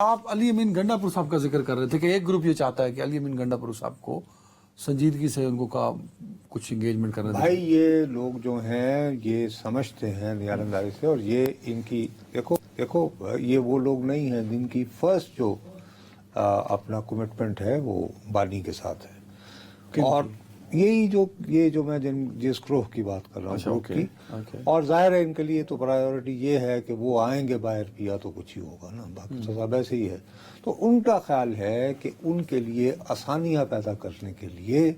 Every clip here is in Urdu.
آپ علی امین گنڈاپور صاحب کا ذکر کر رہے تھے کہ ایک گروپ یہ چاہتا ہے کہ علی امین گنڈاپور صاحب کو سنجیدگی سے ان کو کچھ انگیجمنٹ کرنا بھائی یہ لوگ جو ہیں یہ سمجھتے ہیں نیال اندازی سے، اور یہ ان کی دیکھو یہ وہ لوگ نہیں ہیں جن کی فرسٹ جو اپنا کمٹمنٹ ہے وہ بانی کے ساتھ ہے، اور یہ جو میں جس گروہ کی بات کر رہا ہوں گروپ کی، اور ظاہر ہے ان کے لیے تو پرائیورٹی یہ ہے کہ وہ آئیں گے باہر پیا تو کچھ ہی ہوگا نا، باقی تو سب ایسے ہی ہے۔ تو ان کا خیال ہے کہ ان کے لیے آسانیاں پیدا کرنے کے لیے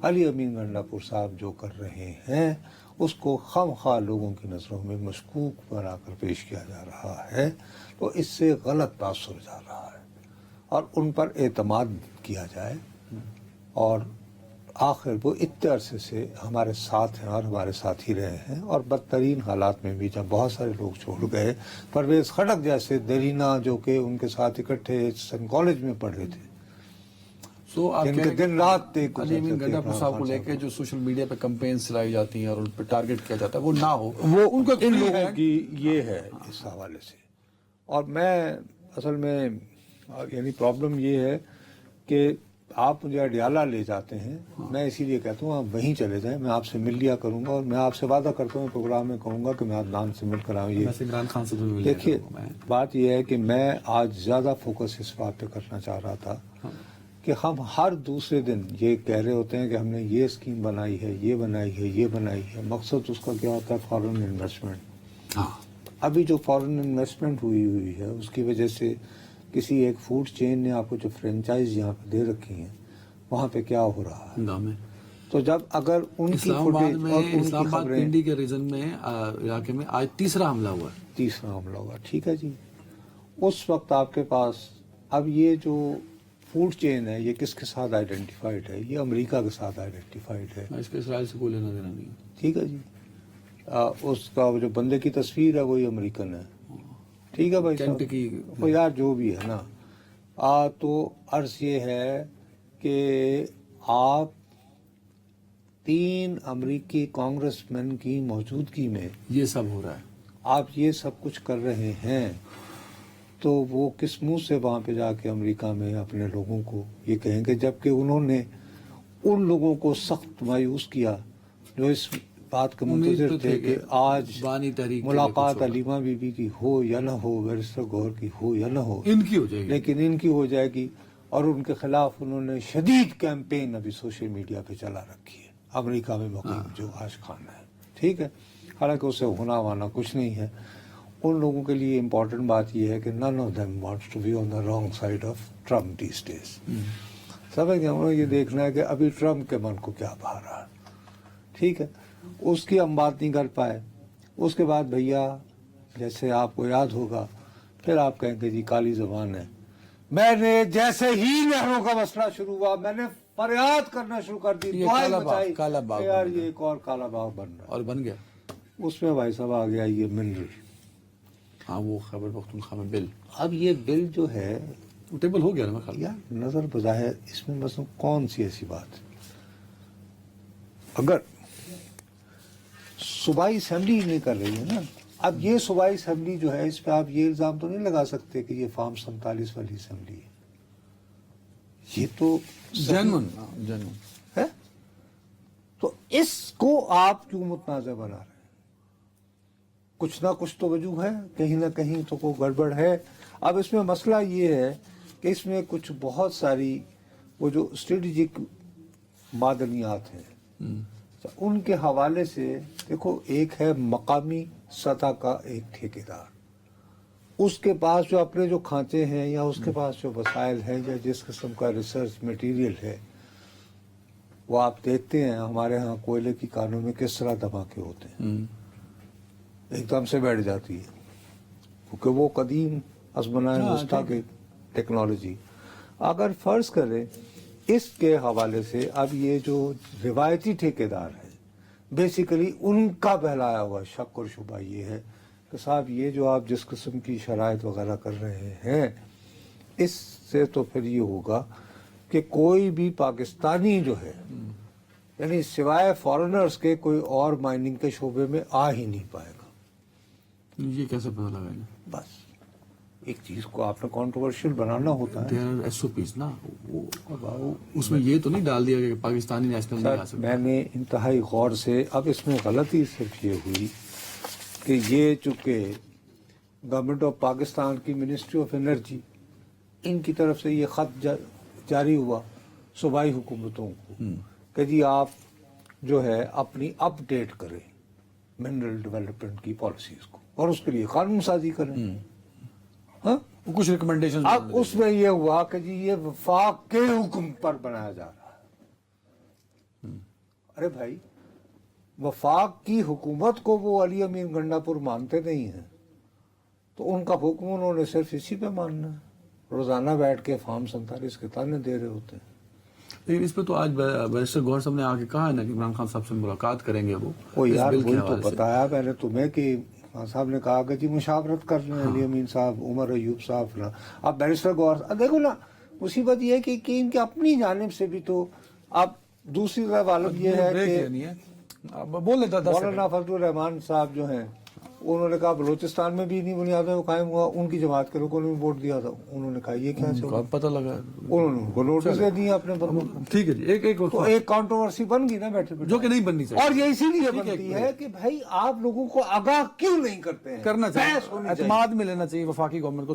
علی امین گنڈاپور صاحب جو کر رہے ہیں اس کو خام خواہ لوگوں کی نظروں میں مشکوک بنا کر پیش کیا جا رہا ہے، تو اس سے غلط تاثر جا رہا ہے اور ان پر اعتماد کیا جائے۔ اور آخر وہ اتنے عرصے سے ہمارے ساتھ ہیں اور ہمارے ساتھ ہی رہے ہیں، اور بدترین حالات میں بھی جب بہت سارے لوگ چھوڑ گئے، پرویز خٹک جیسے دیرینہ جو کہ ان کے ساتھ اکٹھے سن کالج میں پڑھے تھے، سو آپ جن کے دن رات دیکھ علی امین گنڈاپور صاحب کو لے کے جو سوشل میڈیا پہ کمپینز چلائی جاتی ہیں اور ان پہ ٹارگٹ کیا جاتا ہے وہ نہ ہو، وہ ان کا ان لوگوں کی یہ ہے اس حوالے سے۔ اور میں اصل میں یعنی پرابلم یہ ہے کہ آپ مجھے اڈیالہ لے جاتے ہیں، میں اسی لیے کہتا ہوں آپ وہیں چلے جائیں، میں آپ سے مل لیا کروں گا، اور میں آپ سے وعدہ کرتا ہوں پروگرام میں کہوں گا کہ میں عدنان سے مل کر آؤں۔ یہ عمران خان سے بھی دیکھیے بات یہ ہے کہ میں آج زیادہ فوکس اس بات پہ کرنا چاہ رہا تھا کہ ہم ہر دوسرے دن یہ کہہ رہے ہوتے ہیں کہ ہم نے یہ اسکیم بنائی ہے، یہ بنائی ہے، یہ بنائی ہے، مقصد اس کا کیا ہوتا ہے؟ Foreign investment. ابھی جو فارن انویسٹمنٹ ہوئی ہے اس کی وجہ سے کسی ایک فوڈ چین نے آپ کو جو فرینچائز یہاں پہ دے رکھی ہیں وہاں پہ کیا ہو رہا ہے؟ تو جب اگر ان کی فوٹیج اور ان کی خبریں، پنڈی کے ریجن میں علاقے میں آج تیسرا حملہ ہوا ہے، تیسرا حملہ ہوا، ٹھیک ہے جی، اس وقت آپ کے پاس اب یہ جو فوڈ چین ہے یہ کس کے ساتھ آئیڈینٹیفائڈ ہے؟ یہ امریکہ کے ساتھ آئیڈینٹیفائڈ ہے، اس کے اسرائیل سے کوئی لینا دینا نہیں ہے۔ ٹھیک ہے جی، اس کا جو بندے کی تصویر ہے وہی امریکن ہے، ٹھیک ہے بھائی صاحب، وہ یار جو بھی ہے نا، تو عرض یہ ہے کہ آپ 3 امریکی کانگریس مین کی موجودگی میں یہ سب ہو رہا ہے، آپ یہ سب کچھ کر رہے ہیں، تو وہ کس منہ سے وہاں پہ جا کے امریکہ میں اپنے لوگوں کو یہ کہیں گے، جبکہ انہوں نے ان لوگوں کو سخت مایوس کیا جو اس بات کے منتظر تھے کہ آج ملاقات علیمہ بی بی کی ہو یا نہ ہو، بیرسٹر گوہر کی ہو یا نہ ہو، ان کی ہو جائے گی، لیکن ان کی ہو جائے گی، اور ان کے خلاف انہوں نے شدید کیمپین ابھی سوشل میڈیا پہ چلا رکھی ہے، امریکہ میں مقیم جو آج خان ہے، ٹھیک ہے، حالانکہ اسے ہونا وانا کچھ نہیں ہے۔ ان لوگوں کے لیے امپورٹنٹ بات یہ ہے کہ none of them wants to be on the wrong side of Trump these days۔ سمجھ گئے؟ انہوں نے یہ دیکھنا ہے کہ ابھی ٹرمپ کے من کو کیا بھا رہا ہے، ٹھیک ہے، اس کی ہم بات نہیں کر پائے۔ اس کے بعد بھیا جیسے آپ کو یاد ہوگا پھر آپ کہیں گے جی کالی زبان ہے، میں نے جیسے ہی نہروں کا مسئلہ شروع ہوا میں نے فریاد کرنا شروع کر دی، دعائیں بچائی کہ یار یہ ایک اور کالا باغ بن رہا ہے، اور بن گیا۔ اس میں بھائی صاحب آ گیا یہ منرل، ہاں وہ خیبر پختونخوا میں بل، اب یہ بل جو ہے ٹیبل ہو گیا نا خیال، یار نظر بظاہر اس میں مثلا کون سی ایسی بات ہے؟ اگر صوبائی اسمبلی نہیں کر رہی ہے نا، اب یہ صوبائی اسمبلی جو ہے اس پہ آپ یہ الزام تو نہیں لگا سکتے کہ یہ فارم 47 والی اسمبلی ہے، یہ تو جنون ہے، تو اس کو آپ کیوں متنازع بنا رہے ہیں؟ کچھ نہ کچھ تو وجہ ہے، کہیں نہ کہیں تو کوئی گڑبڑ ہے۔ اب اس میں مسئلہ یہ ہے کہ اس میں کچھ بہت ساری وہ جو اسٹریٹجک معدنیات ہیں ان کے حوالے سے دیکھو، ایک ہے مقامی سطح کا ایک ٹھیکیدار، اس کے پاس جو اپنے جو کھانچے ہیں یا اس کے پاس جو وسائل ہیں یا جس قسم کا ریسرچ میٹیریل ہے، وہ آپ دیکھتے ہیں ہمارے ہاں کوئلے کی کانوں میں کس طرح دھماکے ہوتے ہیں، ایک دم سے بیٹھ جاتی ہے کیونکہ وہ قدیم ازمنۂ وسطیٰ کی ٹیکنالوجی۔ اگر فرض کریں اس کے حوالے سے اب یہ جو روایتی ٹھیکیدار ہے بیسیکلی ان کا بہلایا ہوا شک اور شبہ یہ ہے کہ صاحب یہ جو آپ جس قسم کی شرائط وغیرہ کر رہے ہیں اس سے تو پھر یہ ہوگا کہ کوئی بھی پاکستانی جو ہے یعنی سوائے فارنرز کے کوئی اور مائننگ کے شعبے میں آ ہی نہیں پائے گا۔ یہ کیسے پتہ لگا؟ بس ایک چیز کو آپ نے کنٹروورشل بنانا ہوتا ہے. There are SOPs نا, اس میں یہ تو نہیں ڈال دیا کہ پاکستانی نیشنل نہیں آ سکتا. میں نے انتہائی غور سے, اب اس میں غلطی صرف یہ ہوئی کہ یہ چونکہ گورنمنٹ آف پاکستان کی منسٹری آف انرجی, ان کی طرف سے یہ خط جاری ہوا صوبائی حکومتوں کو کہ جی آپ جو ہے اپنی اپ ڈیٹ کریں منرل ڈیولپمنٹ کی پالیسیز کو اور اس کے لیے قانون سازی کریں. ہاں, کچھ ریکمنڈیشن اب اس میں یہ ہوا کہ جی یہ وفاق کے حکم پر بنایا جا رہا ہے. ارے بھائی, وفاق کی حکومت کو وہ علی امین گنڈا پور مانتے نہیں ہیں, تو ان کا حکم انہوں نے صرف اسی پہ ماننا ہے. روزانہ بیٹھ کے فارم 47 کے تانے دے رہے ہوتے ہیں. لیکن اس پہ تو آج بیرسٹر گوہر صاحب نے آ کے کہا ہے نا کہ عمران خان صاحب سے ملاقات کریں گے. وہ یار اس بل کے وہی تو حوالے سے. بتایا میں نے تمہیں کہ خان صاحب نے کہا کہ جی مشاورت کر لیں علی امین صاحب, عمر ایوب صاحب نا. اب بیرسٹر گوہر دیکھو نا, مصیبت یہ ہے کہ ان کی اپنی جانب سے بھی تو, اب دوسری طرف عالم یہ ہے کہ بول لیتا مولانا فضل الرحمان صاحب جو ہیں انہوں نے کہا بلوچستان میں بھی نہیں بنیادوں کا قائم ہوا, ان کی جماعت کے لوگوں نے بھی ووٹ دیا تھا. انہوں نے کہا یہ کیا سے پتہ لگا, انہوں نے ان کو نوٹس دے دیے اپنے بندوں کو. ٹھیک ہے جی, ایک تو ایک کانٹروورسی بن گئی نا بیٹھے بیٹھے, جو کہ نہیں بننی چاہیے, اور یہ اسی لیے بنتی ہے کہ بھائی آپ لوگوں کو آگاہ کیوں نہیں کرتے ہیں. کرنا چاہیے, بحث ہونی چاہیے. اعتماد میں لینا چاہیے وفاقی گورنمنٹ کو.